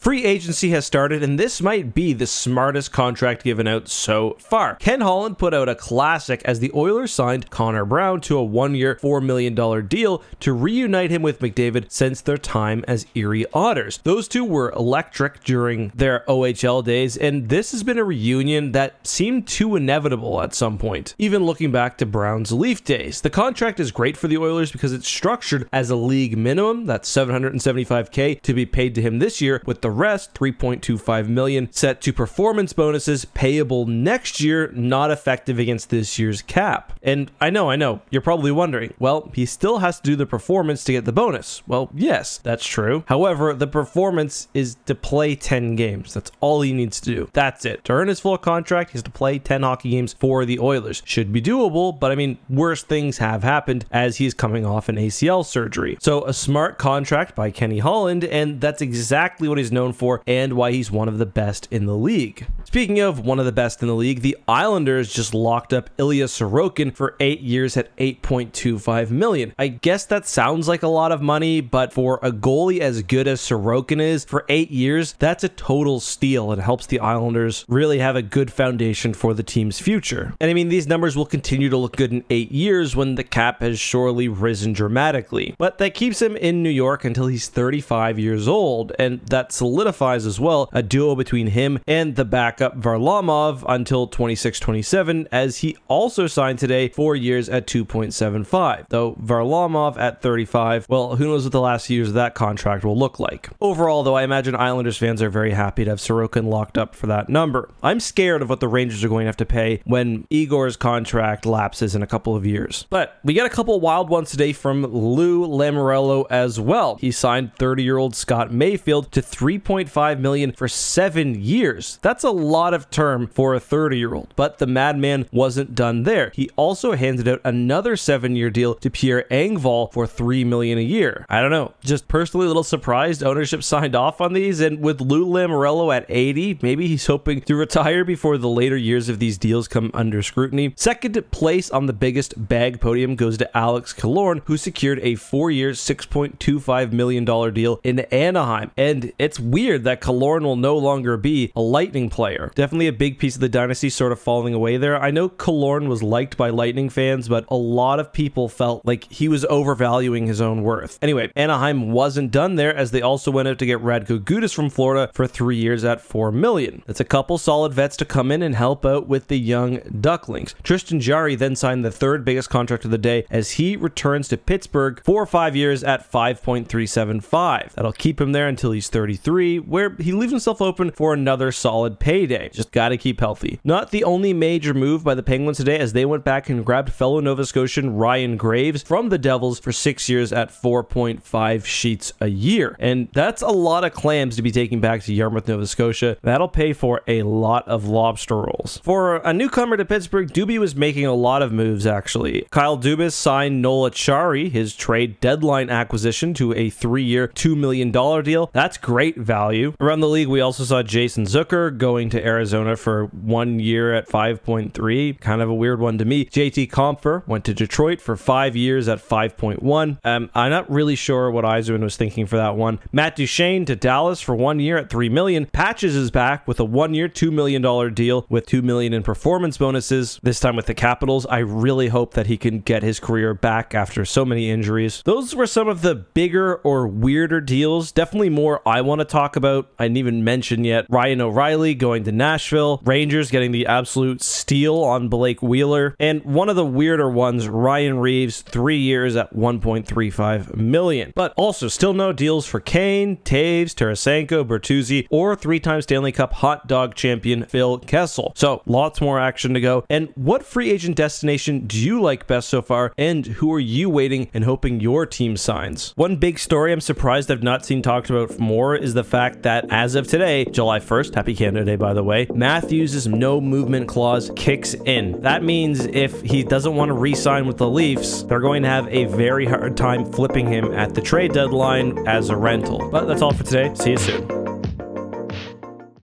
Free agency has started, and this might be the smartest contract given out so far. Ken Holland put out a classic as the Oilers signed Connor Brown to a one-year, $4 million deal to reunite him with McDavid since their time as Erie Otters. Those two were electric during their OHL days, and this has been a reunion that seemed too inevitable at some point. Even looking back to Brown's Leaf days, the contract is great for the Oilers because it's structured as a league minimum, that's $775K to be paid to him this year, with the rest, $3.25 million, set to performance bonuses payable next year, not effective against this year's cap. And I know, you're probably wondering, well, he still has to do the performance to get the bonus. Well, yes, that's true. However, the performance is to play 10 games. That's all he needs to do. That's it. To earn his full contract, he has to play 10 hockey games for the Oilers. Should be doable, but I mean, worse things have happened as he's coming off an ACL surgery. So a smart contract by Kenny Holland, and that's exactly what he's known for and why he's one of the best in the league. Speaking of one of the best in the league, the Islanders just locked up Ilya Sorokin for 8 years at $8.25 million. I guess that sounds like a lot of money, but for a goalie as good as Sorokin is, for 8 years, that's a total steal and helps the Islanders really have a good foundation for the team's future. And I mean, these numbers will continue to look good in 8 years when the cap has surely risen dramatically. But that keeps him in New York until he's 35 years old, and that solidifies as well a duo between him and the backup Varlamov until 26-27, as he also signed today 4 years at $2.75. Though Varlamov at 35, well, who knows what the last few years of that contract will look like. Overall, though, I imagine Islanders fans are very happy to have Sorokin locked up for that number. I'm scared of what the Rangers are going to have to pay when Igor's contract lapses in a couple of years. But we got a couple wild ones today from Lou Lamoriello as well. He signed 30-year-old Scott Mayfield to $3.5 million for 7 years. That's a lot of term for a 30-year-old, but the madman wasn't done there. He also handed out another 7-year deal to Pierre Engvall for $3 million a year. I don't know, just personally a little surprised ownership signed off on these, and with Lou Lamoriello at 80, maybe he's hoping to retire before the later years of these deals come under scrutiny. Second place on the biggest bag podium goes to Alex Killorn, who secured a 4-year, $6.25 million deal in Anaheim. And it's weird that Killorn will no longer be a Lightning player. Definitely a big piece of the dynasty sort of falling away there. I know Killorn was liked by Lightning fans, but a lot of people felt like he was overvaluing his own worth. Anyway, Anaheim wasn't done there, as they also went out to get Radko Gudas from Florida for 3 years at $4 million. That's a couple solid vets to come in and help out with the young Ducklings. Tristan Jarry then signed the third biggest contract of the day as he returns to Pittsburgh for 5 years at $5.375. That'll keep him there until he's 33, where he leaves himself open for another solid payday. Just gotta keep healthy. Not the only major move by the Penguins today, as they went back and grabbed fellow Nova Scotian Ryan Graves from the Devils for 6 years at 4.5 sheets a year. And that's a lot of clams to be taking back to Yarmouth, Nova Scotia. That'll pay for a lot of lobster rolls. For a newcomer to Pittsburgh, Doobie was making a lot of moves, actually. Kyle Dubas signed Noel Acciari, his trade deadline acquisition, to a 3-year, $2 million deal. That's great value. Around the league, we also saw Jason Zucker going to Arizona for 1 year at 5.3. Kind of a weird one to me. JT Compher went to Detroit for 5 years at 5.1. I'm not really sure what Yzerman was thinking for that one. Matt Duchene to Dallas for 1 year at $3 million. Patches is back with a 1 year, $2 million deal with $2 million in performance bonuses, this time with the Capitals. I really hope that he can get his career back after so many injuries. Those were some of the bigger or weirder deals. Definitely more I want to talk about. I didn't even mention yet Ryan O'Reilly going to Nashville, Rangers getting the absolute steal on Blake Wheeler, and one of the weirder ones, Ryan Reeves, 3 years at $1.35 million. But also still no deals for Kane, Taves, Tarasenko, Bertuzzi, or 3-time Stanley Cup hot dog champion Phil Kessel. So lots more action to go. And what free agent destination do you like best so far, and who are you waiting and hoping your team signs? One big story I'm surprised I've not seen talked about more is the fact that as of today, July 1st, happy Canada Day by the way, Matthews' no movement clause kicks in. That means if he doesn't want to re-sign with the Leafs, they're going to have a very hard time flipping him at the trade deadline as a rental. But that's all for today. See you soon.